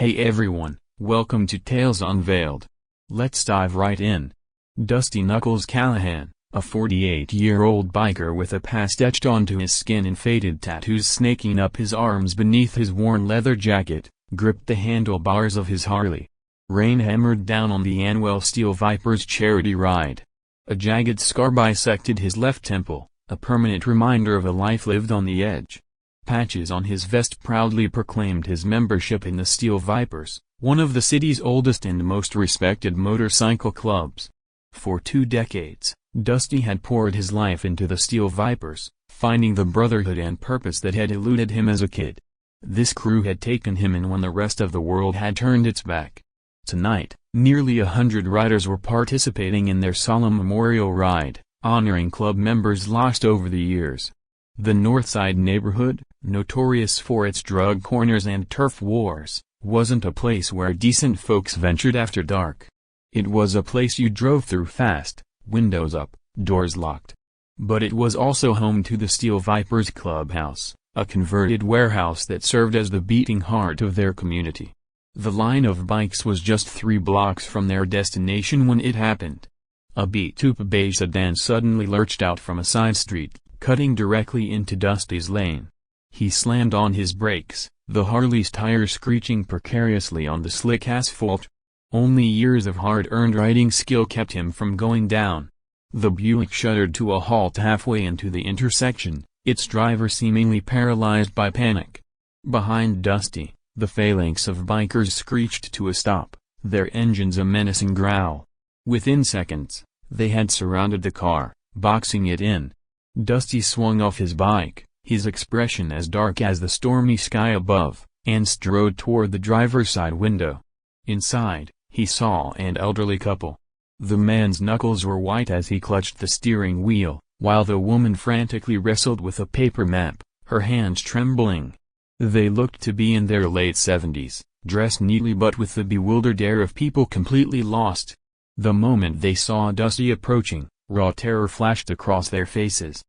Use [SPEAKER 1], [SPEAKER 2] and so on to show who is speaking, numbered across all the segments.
[SPEAKER 1] Hey everyone, welcome to Tales Unveiled. Let's dive right in. Dusty Knuckles Callahan, a 48-year-old biker with a past etched onto his skin and faded tattoos snaking up his arms beneath his worn leather jacket, gripped the handlebars of his Harley. Rain hammered down on the Anwell Steel Vipers charity ride. A jagged scar bisected his left temple, a permanent reminder of a life lived on the edge. Patches on his vest proudly proclaimed his membership in the Steel Vipers, one of the city's oldest and most respected motorcycle clubs. For 2 decades, Dusty had poured his life into the Steel Vipers, finding the brotherhood and purpose that had eluded him as a kid. This crew had taken him in when the rest of the world had turned its back. Tonight, nearly 100 riders were participating in their solemn memorial ride, honoring club members lost over the years. The Northside neighborhood, notorious for its drug corners and turf wars, wasn't a place where decent folks ventured after dark. It was a place you drove through fast, windows up, doors locked. But it was also home to the Steel Vipers Clubhouse, a converted warehouse that served as the beating heart of their community. The line of bikes was just 3 blocks from their destination when it happened. A beat-up beige sedan suddenly lurched out from a side street, cutting directly into Dusty's lane. He slammed on his brakes, the Harley's tires screeching precariously on the slick asphalt. Only years of hard-earned riding skill kept him from going down. The Buick shuddered to a halt halfway into the intersection, its driver seemingly paralyzed by panic. Behind Dusty, the phalanx of bikers screeched to a stop, their engines a menacing growl. Within seconds, they had surrounded the car, boxing it in. Dusty swung off his bike, his expression as dark as the stormy sky above, and strode toward the driver's side window. Inside, he saw an elderly couple. The man's knuckles were white as he clutched the steering wheel, while the woman frantically wrestled with a paper map, her hands trembling. They looked to be in their late 70s, dressed neatly but with the bewildered air of people completely lost. The moment they saw Dusty approaching, raw terror flashed across their faces.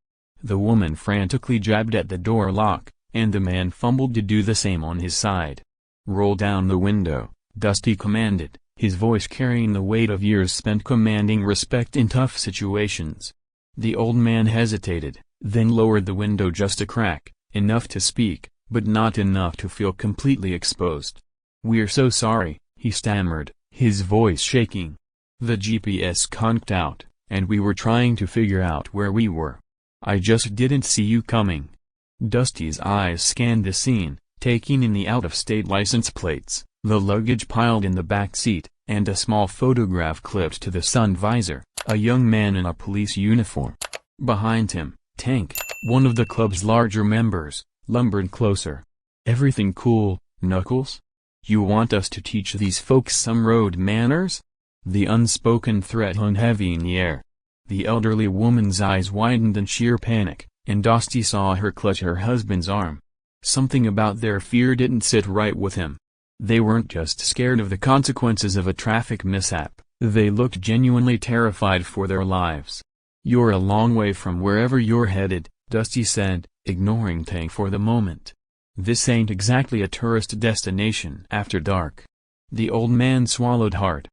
[SPEAKER 1] The woman frantically jabbed at the door lock, and the man fumbled to do the same on his side. "Roll down the window," Dusty commanded, his voice carrying the weight of years spent commanding respect in tough situations. The old man hesitated, then lowered the window just a crack, enough to speak, but not enough to feel completely exposed. "We're so sorry," he stammered, his voice shaking. "The GPS conked out, and we were trying to figure out where we were. I just didn't see you coming." Dusty's eyes scanned the scene, taking in the out-of-state license plates, the luggage piled in the back seat, and a small photograph clipped to the sun visor, a young man in a police uniform. Behind him, Tank, one of the club's larger members, lumbered closer. "Everything cool, Knuckles? You want us to teach these folks some road manners?" The unspoken threat hung heavy in the air. The elderly woman's eyes widened in sheer panic, and Dusty saw her clutch her husband's arm. Something about their fear didn't sit right with him. They weren't just scared of the consequences of a traffic mishap, they looked genuinely terrified for their lives. "You're a long way from wherever you're headed," Dusty said, ignoring Tank for the moment. "This ain't exactly a tourist destination after dark." The old man swallowed hard.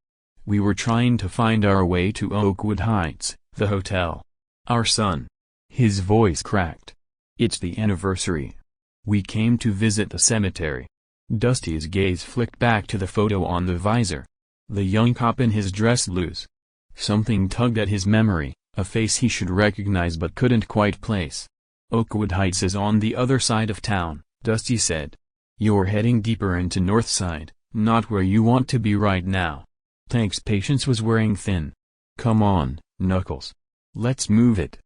[SPEAKER 1] "We were trying to find our way to Oakwood Heights, the hotel. Our son." His voice cracked. "It's the anniversary. We came to visit the cemetery." Dusty's gaze flicked back to the photo on the visor. The young cop in his dress blues. Something tugged at his memory, a face he should recognize but couldn't quite place. "Oakwood Heights is on the other side of town," Dusty said. "You're heading deeper into Northside, not where you want to be right now." Tank's patience was wearing thin. "Come on, Knuckles. Let's move it.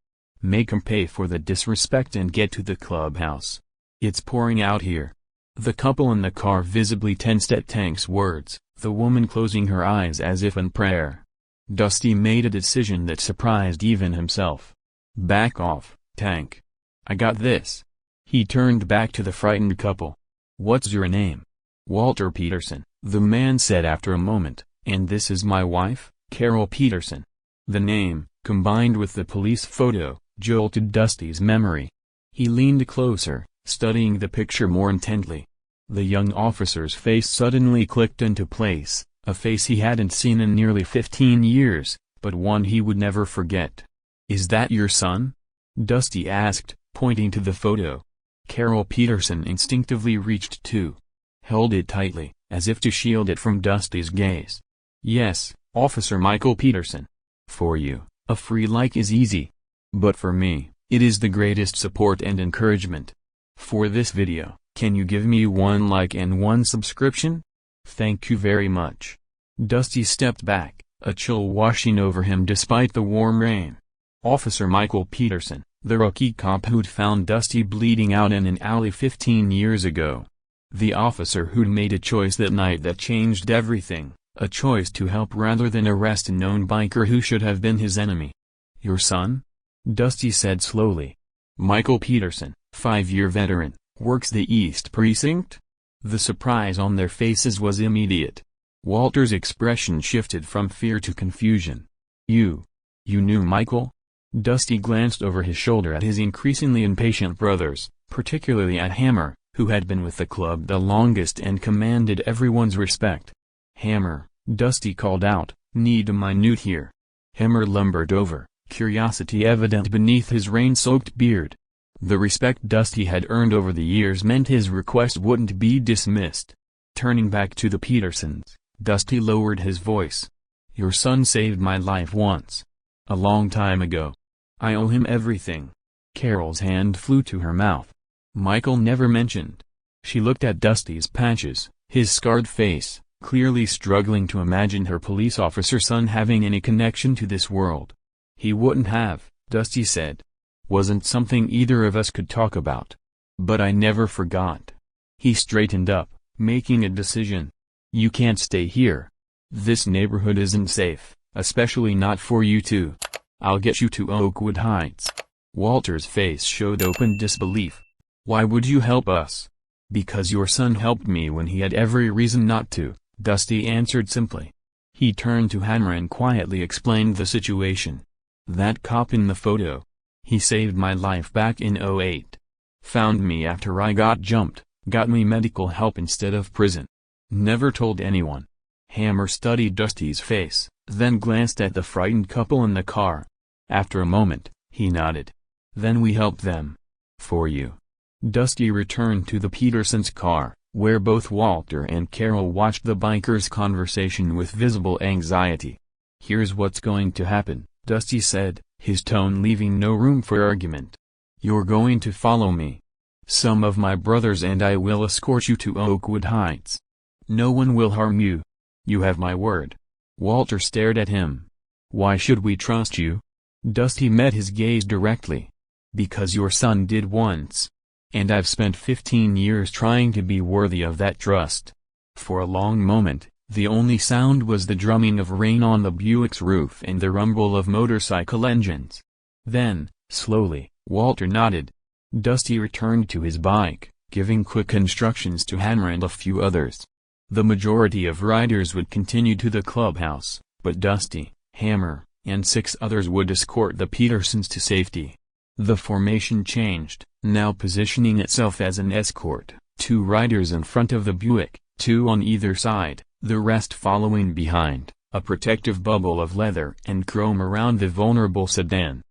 [SPEAKER 1] Make 'em pay for the disrespect and get to the clubhouse. It's pouring out here." The couple in the car visibly tensed at Tank's words, the woman closing her eyes as if in prayer. Dusty made a decision that surprised even himself. "Back off, Tank. I got this." He turned back to the frightened couple. "What's your name?" "Walter Peterson," the man said after a moment, "and this is my wife, Carol Peterson." The name, combined with the police photo, jolted Dusty's memory. He leaned closer, studying the picture more intently. The young officer's face suddenly clicked into place, a face he hadn't seen in nearly 15 years, but one he would never forget. "Is that your son?" Dusty asked, pointing to the photo. Carol Peterson instinctively reached to, held it tightly, as if to shield it from Dusty's gaze. "Yes, Officer Michael Peterson. For you, a free like is easy. But for me, it is the greatest support and encouragement. For this video, can you give me 1 like and 1 subscription? Thank you very much." Dusty stepped back, a chill washing over him despite the warm rain. Officer Michael Peterson, the rookie cop who'd found Dusty bleeding out in an alley 15 years ago. The officer who'd made a choice that night that changed everything, a choice to help rather than arrest a known biker who should have been his enemy. "Your son?" Dusty said slowly. "Michael Peterson, 5-year veteran, works the East Precinct?" The surprise on their faces was immediate. Walter's expression shifted from fear to confusion. You knew Michael?" Dusty glanced over his shoulder at his increasingly impatient brothers, particularly at Hammer, who had been with the club the longest and commanded everyone's respect. "Hammer," Dusty called out, "need a minute here." Hammer lumbered over, curiosity evident beneath his rain-soaked beard. The respect Dusty had earned over the years meant his request wouldn't be dismissed. Turning back to the Petersons, Dusty lowered his voice. "Your son saved my life once. A long time ago. I owe him everything." Carol's hand flew to her mouth. "Michael never mentioned." She looked at Dusty's patches, his scarred face, clearly struggling to imagine her police officer son having any connection to this world. "He wouldn't have," Dusty said. "Wasn't something either of us could talk about. But I never forgot." He straightened up, making a decision. "You can't stay here. This neighborhood isn't safe, especially not for you two. I'll get you to Oakwood Heights." Walter's face showed open disbelief. "Why would you help us?" "Because your son helped me when he had every reason not to," Dusty answered simply. He turned to Hammer and quietly explained the situation. "That cop in the photo. He saved my life back in '08. Found me after I got jumped, got me medical help instead of prison. Never told anyone." Hammer studied Dusty's face, then glanced at the frightened couple in the car. After a moment, he nodded. "Then we helped them. For you." Dusty returned to the Petersons' car, where both Walter and Carol watched the bikers' conversation with visible anxiety. "Here's what's going to happen," Dusty said, his tone leaving no room for argument. "You're going to follow me. Some of my brothers and I will escort you to Oakwood Heights. No one will harm you. You have my word." Walter stared at him. "Why should we trust you?" Dusty met his gaze directly. "Because your son did once. And I've spent 15 years trying to be worthy of that trust." For a long moment, the only sound was the drumming of rain on the Buick's roof and the rumble of motorcycle engines. Then, slowly, Walter nodded. Dusty returned to his bike, giving quick instructions to Hammer and a few others. The majority of riders would continue to the clubhouse, but Dusty, Hammer, and 6 others would escort the Petersons to safety. The formation changed, now positioning itself as an escort, 2 riders in front of the Buick, 2 on either side, the rest following behind, a protective bubble of leather and chrome around the vulnerable sedan.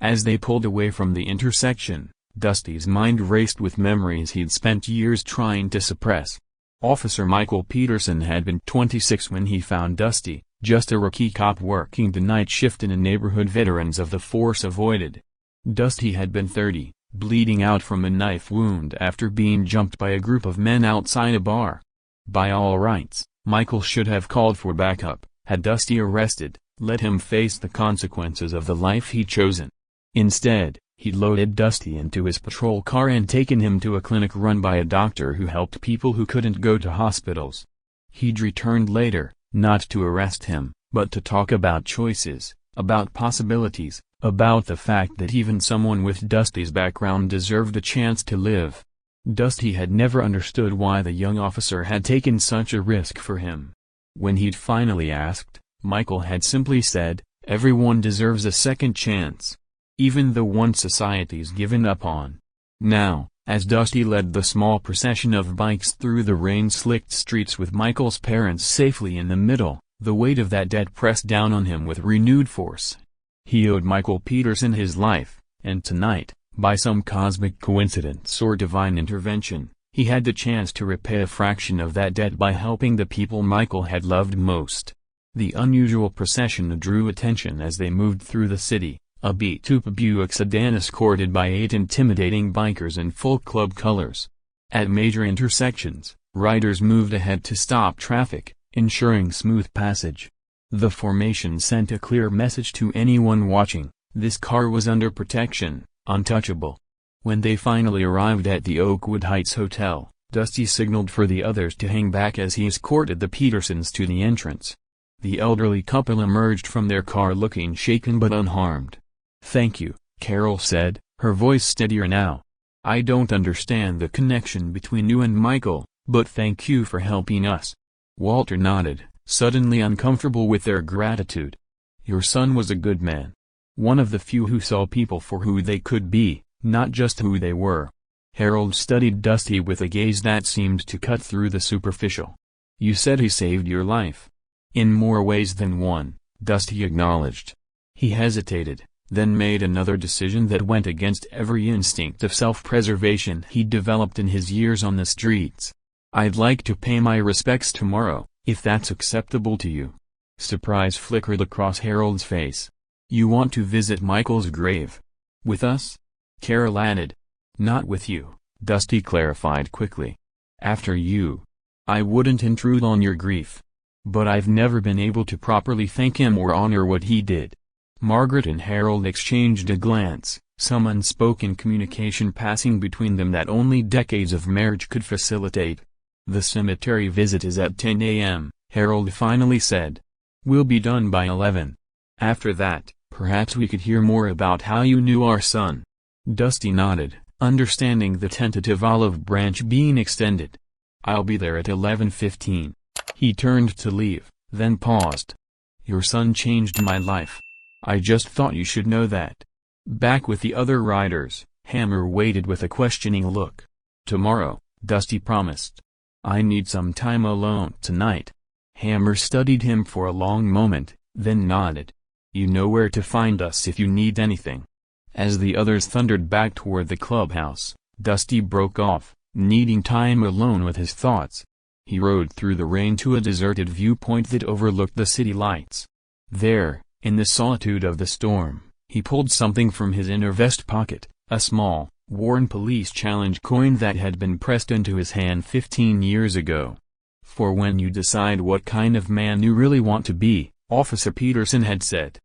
[SPEAKER 1] As they pulled away from the intersection, Dusty's mind raced with memories he'd spent years trying to suppress. Officer Michael Peterson had been 26 when he found Dusty, just a rookie cop working the night shift in a neighborhood veterans of the force avoided. Dusty had been 30, bleeding out from a knife wound after being jumped by a group of men outside a bar. By all rights, Michael should have called for backup, had Dusty arrested, let him face the consequences of the life he'd chosen. Instead, he'd loaded Dusty into his patrol car and taken him to a clinic run by a doctor who helped people who couldn't go to hospitals. He'd returned later, not to arrest him, but to talk about choices, about possibilities, about the fact that even someone with Dusty's background deserved a chance to live. Dusty had never understood why the young officer had taken such a risk for him. When he'd finally asked, Michael had simply said, "Everyone deserves a second chance. Even the one society's given up on." Now, As Dusty led the small procession of bikes through the rain-slicked streets with Michael's parents safely in the middle, the weight of that debt pressed down on him with renewed force. He owed Michael Peterson his life, and tonight, by some cosmic coincidence or divine intervention, he had the chance to repay a fraction of that debt by helping the people Michael had loved most. The unusual procession drew attention as they moved through the city, a beat-up Buick sedan escorted by 8 intimidating bikers in full club colors. At major intersections, riders moved ahead to stop traffic, ensuring smooth passage. The formation sent a clear message to anyone watching: this car was under protection, untouchable. When they finally arrived at the Oakwood Heights Hotel, Dusty signaled for the others to hang back as he escorted the Petersons to the entrance. The elderly couple emerged from their car looking shaken but unharmed. "Thank you," Carol said, her voice steadier now. "I don't understand the connection between you and Michael, but thank you for helping us." Walter nodded, suddenly uncomfortable with their gratitude. "Your son was a good man. One of the few who saw people for who they could be, not just who they were." Harold studied Dusty with a gaze that seemed to cut through the superficial. "You said he saved your life." "In more ways than one," Dusty acknowledged. He hesitated, then made another decision that went against every instinct of self-preservation he'd developed in his years on the streets. "I'd like to pay my respects tomorrow, if that's acceptable to you." Surprise flickered across Harold's face. "You want to visit Michael's grave? With us?" Carol added. "Not with you," Dusty clarified quickly. "After you. I wouldn't intrude on your grief. But I've never been able to properly thank him or honor what he did." Margaret and Harold exchanged a glance, some unspoken communication passing between them that only decades of marriage could facilitate. "The cemetery visit is at 10 a.m., Harold finally said. "We'll be done by 11. After that, perhaps we could hear more about how you knew our son." Dusty nodded, understanding the tentative olive branch being extended. "I'll be there at 11:15. He turned to leave, then paused. "Your son changed my life. I just thought you should know that." Back with the other riders, Hammer waited with a questioning look. "Tomorrow," Dusty promised. "I need some time alone tonight." Hammer studied him for a long moment, then nodded. "You know where to find us if you need anything." As the others thundered back toward the clubhouse, Dusty broke off, needing time alone with his thoughts. He rode through the rain to a deserted viewpoint that overlooked the city lights. There, in the solitude of the storm, he pulled something from his inner vest pocket, a small, worn police challenge coin that had been pressed into his hand 15 years ago. "For when you decide what kind of man you really want to be," Officer Peterson had said.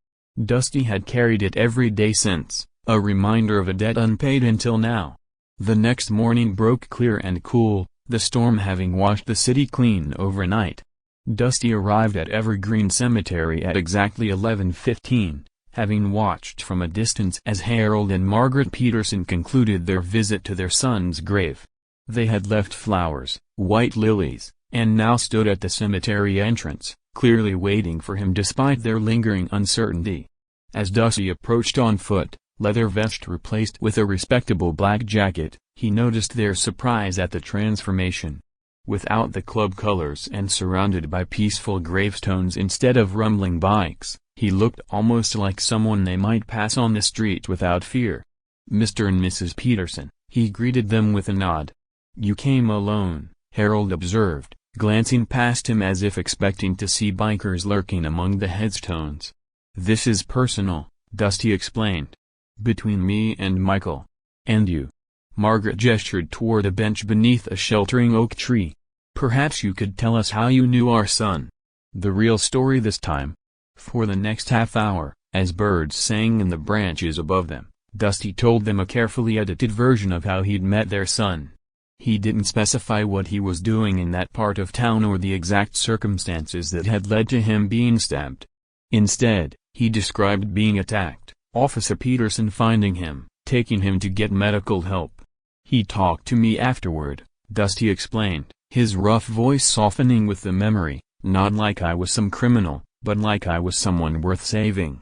[SPEAKER 1] Dusty had carried it every day since, a reminder of a debt unpaid until now. The next morning broke clear and cool, the storm having washed the city clean overnight. Dusty arrived at Evergreen Cemetery at exactly 11:15, having watched from a distance as Harold and Margaret Peterson concluded their visit to their son's grave. They had left flowers, white lilies, and now stood at the cemetery entrance, clearly waiting for him despite their lingering uncertainty. As Dusty approached on foot, leather vest replaced with a respectable black jacket, he noticed their surprise at the transformation. Without the club colors and surrounded by peaceful gravestones instead of rumbling bikes, he looked almost like someone they might pass on the street without fear. "Mr. and Mrs. Peterson," he greeted them with a nod. "You came alone," Harold observed, glancing past him as if expecting to see bikers lurking among the headstones. "This is personal," Dusty explained. "Between me and Michael. And you." Margaret gestured toward a bench beneath a sheltering oak tree. "Perhaps you could tell us how you knew our son. The real story this time." For the next half hour, as birds sang in the branches above them, Dusty told them a carefully edited version of how he'd met their son. He didn't specify what he was doing in that part of town or the exact circumstances that had led to him being stabbed. Instead, he described being attacked, Officer Peterson finding him, taking him to get medical help. "He talked to me afterward," Dusty explained, his rough voice softening with the memory, "not like I was some criminal, but like I was someone worth saving.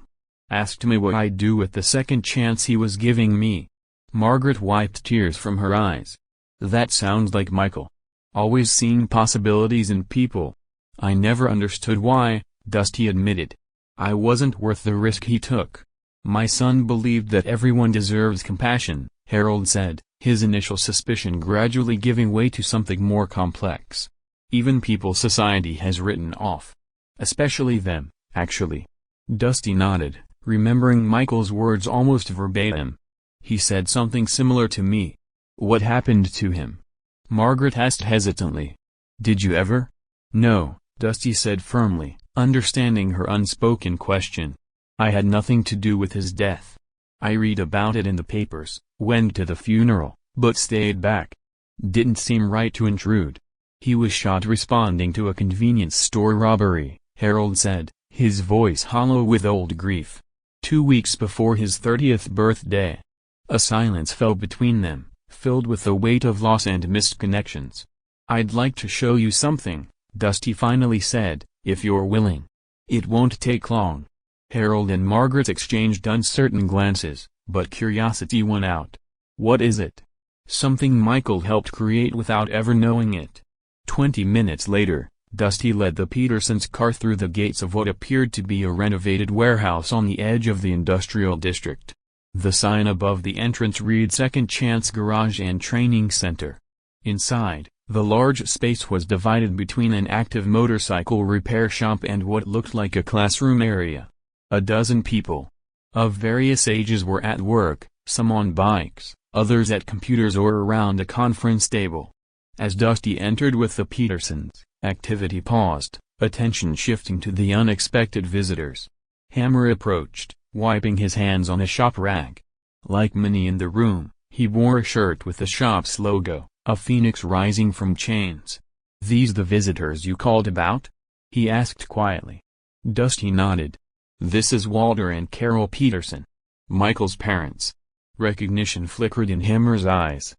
[SPEAKER 1] Asked me what I'd do with the second chance he was giving me. Margaret wiped tears from her eyes. That sounds like Michael. Always seeing possibilities in people. I never understood why, Dusty admitted. I wasn't worth the risk he took. My son believed that everyone deserves compassion, Harold said, his initial suspicion gradually giving way to something more complex. Even people society has written off. Especially them, actually. Dusty nodded, remembering Michael's words almost verbatim. He said something similar to me. What happened to him? Margaret asked hesitantly. Did you ever? No, Dusty said firmly, understanding her unspoken question. I had nothing to do with his death. I read about it in the papers, went to the funeral, but stayed back. Didn't seem right to intrude. He was shot responding to a convenience store robbery, Harold said, his voice hollow with old grief. 2 weeks before his 30th birthday. A silence fell between them, filled with the weight of loss and missed connections. I'd like to show you something, Dusty finally said, if you're willing. It won't take long. Harold and Margaret exchanged uncertain glances, but curiosity won out. What is it? Something Michael helped create without ever knowing it. 20 minutes later, Dusty led the Petersons' car through the gates of what appeared to be a renovated warehouse on the edge of the industrial district. The sign above the entrance read Second Chance Garage and Training Center. Inside, the large space was divided between an active motorcycle repair shop and what looked like a classroom area. A dozen people of various ages were at work, some on bikes, others at computers or around a conference table. As Dusty entered with the Petersons, activity paused, attention shifting to the unexpected visitors. Hammer approached, wiping his hands on a shop rag. Like many in the room, he wore a shirt with the shop's logo, a phoenix rising from chains. These the visitors you called about? He asked quietly. Dusty nodded. This is Walter and Carol Peterson. Michael's parents. Recognition flickered in Hammer's eyes.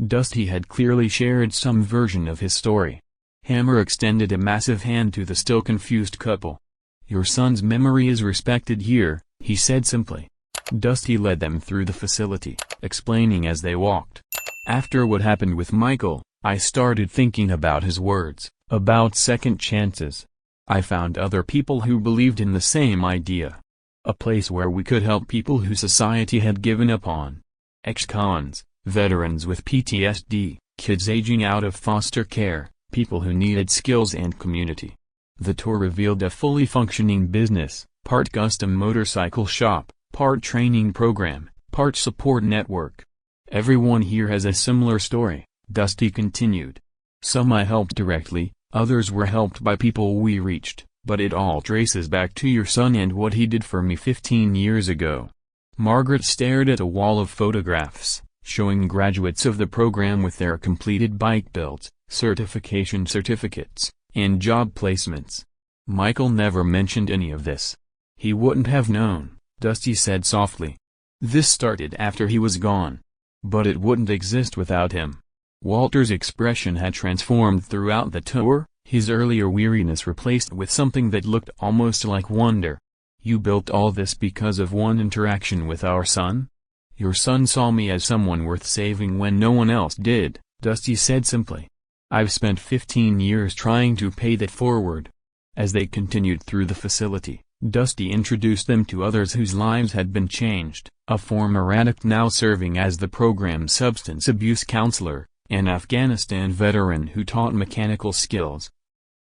[SPEAKER 1] Dusty had clearly shared some version of his story. Hammer extended a massive hand to the still confused couple. Your son's memory is respected here, he said simply. Dusty led them through the facility, explaining as they walked. After what happened with Michael, I started thinking about his words, about second chances. I found other people who believed in the same idea. A place where we could help people who society had given up on. Ex-cons, veterans with PTSD, kids aging out of foster care, people who needed skills and community. The tour revealed a fully functioning business, part custom motorcycle shop, part training program, part support network. Everyone here has a similar story, Dusty continued. Some I helped directly, others were helped by people we reached, but it all traces back to your son and what he did for me 15 years ago. Margaret stared at a wall of photographs, showing graduates of the program with their completed bike builds, certification certificates, and job placements. Michael never mentioned any of this. He wouldn't have known, Dusty said softly. This started after he was gone. But it wouldn't exist without him. Walter's expression had transformed throughout the tour, his earlier weariness replaced with something that looked almost like wonder. You built all this because of one interaction with our son? Your son saw me as someone worth saving when no one else did, Dusty said simply. I've spent 15 years trying to pay that forward. As they continued through the facility, Dusty introduced them to others whose lives had been changed, a former addict now serving as the program's substance abuse counselor, an Afghanistan veteran who taught mechanical skills,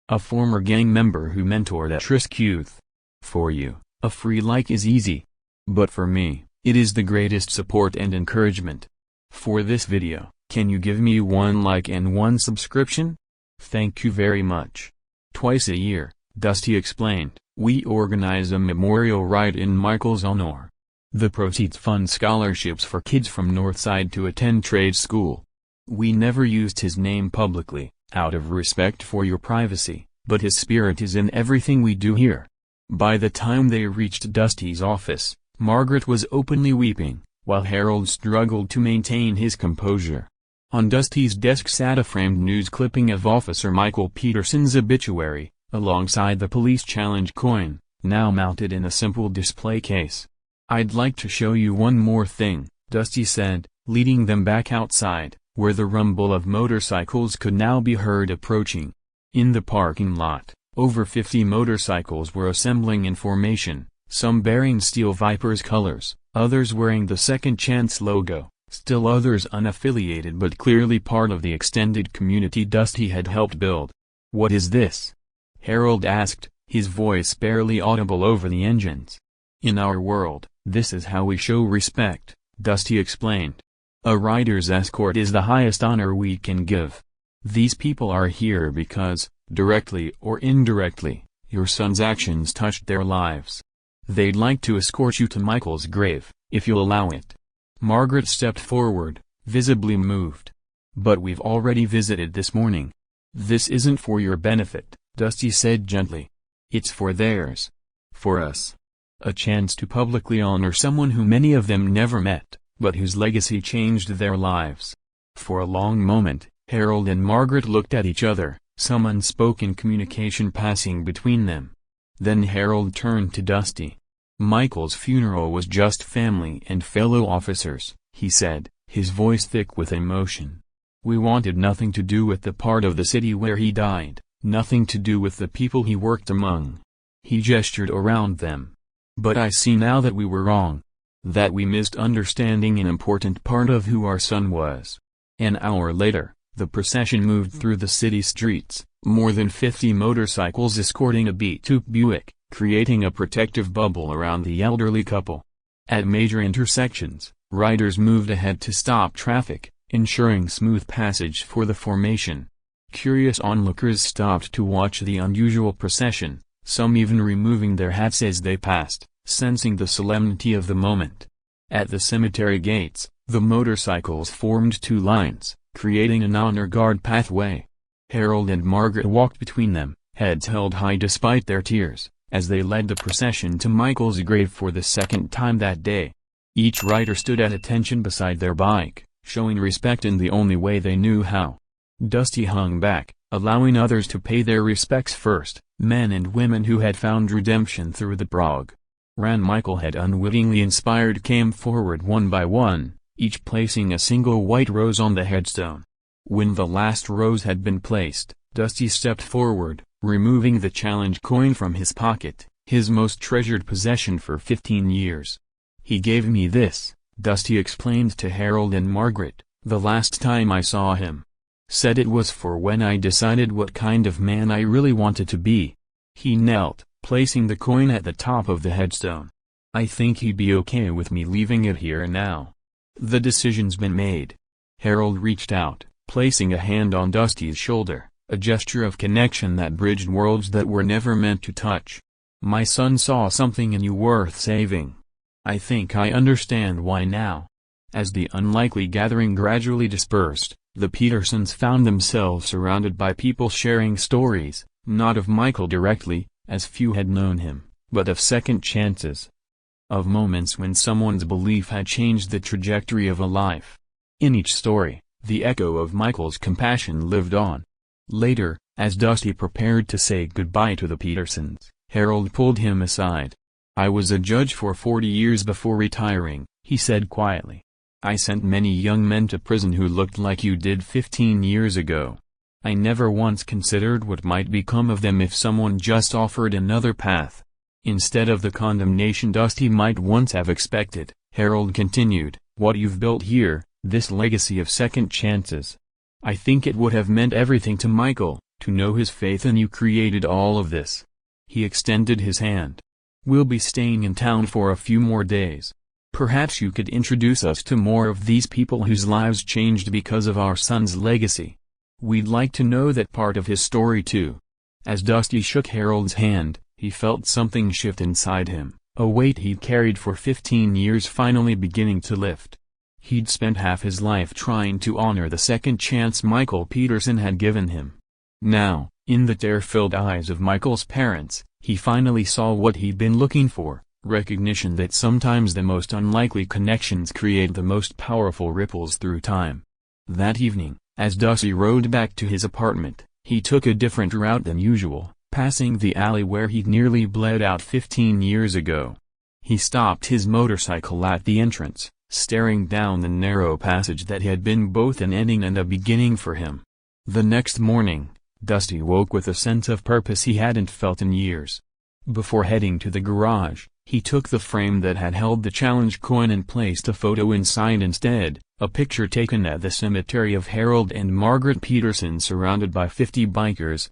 [SPEAKER 1] a former gang member who mentored at-risk youth. For you, a free like is easy. But for me, it is the greatest support and encouragement. For this video, can you give me 1 like and 1 subscription? Thank you very much. Twice a year, Dusty explained, we organize a memorial ride in Michael's honor. The proceeds fund scholarships for kids from Northside to attend trade school. We never used his name publicly, out of respect for your privacy, but his spirit is in everything we do here. By the time they reached Dusty's office, Margaret was openly weeping, while Harold struggled to maintain his composure. On Dusty's desk sat a framed news clipping of Officer Michael Peterson's obituary, alongside the police challenge coin, now mounted in a simple display case. I'd like to show you one more thing, Dusty said, leading them back outside, where the rumble of motorcycles could now be heard approaching. In the parking lot, over 50 motorcycles were assembling in formation, some bearing Steel Viper's colors, others wearing the Second Chance logo, still others unaffiliated but clearly part of the extended community Dusty had helped build. "What is this?" Harold asked, his voice barely audible over the engines. "In our world, this is how we show respect," Dusty explained. "A rider's escort is the highest honor we can give. These people are here because, directly or indirectly, your son's actions touched their lives. They'd like to escort you to Michael's grave, if you'll allow it." Margaret stepped forward, visibly moved. "But we've already visited this morning." "This isn't for your benefit," Dusty said gently. "It's for theirs. For us. A chance to publicly honor someone who many of them never met, but whose legacy changed their lives." For a long moment, Harold and Margaret looked at each other, some unspoken communication passing between them. Then Harold turned to Dusty. "Michael's funeral was just family and fellow officers," he said, his voice thick with emotion. "We wanted nothing to do with the part of the city where he died, nothing to do with the people he worked among." He gestured around them. "But I see now that we were wrong. That we missed understanding an important part of who our son was." An hour later, the procession moved through the city streets, more than 50 motorcycles escorting a beat-up Buick, creating a protective bubble around the elderly couple. At major intersections, riders moved ahead to stop traffic, ensuring smooth passage for the formation. Curious onlookers stopped to watch the unusual procession, some even removing their hats as they passed, sensing the solemnity of the moment. At the cemetery gates, the motorcycles formed two lines, creating an honor guard pathway. Harold and Margaret walked between them, heads held high despite their tears, as they led the procession to Michael's grave for the second time that day. Each rider stood at attention beside their bike, showing respect in the only way they knew how. Dusty hung back, allowing others to pay their respects first, men and women who had found redemption through the prog. Ran Michael had unwittingly inspired came forward one by one, each placing a single white rose on the headstone. When the last rose had been placed, Dusty stepped forward, removing the challenge coin from his pocket, his most treasured possession for 15 years. "He gave me this," Dusty explained to Harold and Margaret, "the last time I saw him. Said it was for when I decided what kind of man I really wanted to be." He knelt, placing the coin at the top of the headstone. "I think he'd be okay with me leaving it here now. The decision's been made." Harold reached out, placing a hand on Dusty's shoulder, a gesture of connection that bridged worlds that were never meant to touch. "My son saw something in you worth saving. I think I understand why now." As the unlikely gathering gradually dispersed, the Petersons found themselves surrounded by people sharing stories, not of Michael directly, as few had known him, but of second chances. Of moments when someone's belief had changed the trajectory of a life. In each story, the echo of Michael's compassion lived on. Later, as Dusty prepared to say goodbye to the Petersons, Harold pulled him aside. "I was a judge for 40 years before retiring," he said quietly. "I sent many young men to prison who looked like you did 15 years ago. I never once considered what might become of them if someone just offered another path. Instead of the condemnation Dusty might once have expected," Harold continued, "what you've built here, this legacy of second chances. I think it would have meant everything to Michael, to know his faith in you created all of this." He extended his hand. "We'll be staying in town for a few more days. Perhaps you could introduce us to more of these people whose lives changed because of our son's legacy. We'd like to know that part of his story too." As Dusty shook Harold's hand, he felt something shift inside him, a weight he'd carried for 15 years finally beginning to lift. He'd spent half his life trying to honor the second chance Michael Peterson had given him. Now, in the tear-filled eyes of Michael's parents, he finally saw what he'd been looking for. Recognition that sometimes the most unlikely connections create the most powerful ripples through time. That evening, as Dusty rode back to his apartment, he took a different route than usual, passing the alley where he'd nearly bled out 15 years ago. He stopped his motorcycle at the entrance, staring down the narrow passage that had been both an ending and a beginning for him. The next morning, Dusty woke with a sense of purpose he hadn't felt in years. Before heading to the garage, he took the frame that had held the challenge coin and placed a photo inside instead, a picture taken at the cemetery of Harold and Margaret Peterson surrounded by 50 bikers,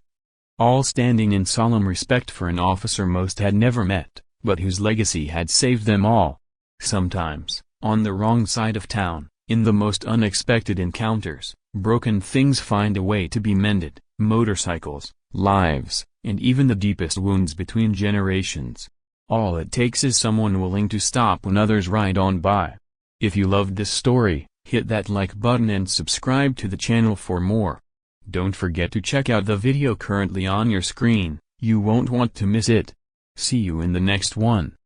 [SPEAKER 1] all standing in solemn respect for an officer most had never met, but whose legacy had saved them all. Sometimes, on the wrong side of town, in the most unexpected encounters, broken things find a way to be mended, motorcycles, lives, and even the deepest wounds between generations. All it takes is someone willing to stop when others ride on by. If you loved this story, hit that like button and subscribe to the channel for more. Don't forget to check out the video currently on your screen, you won't want to miss it. See you in the next one.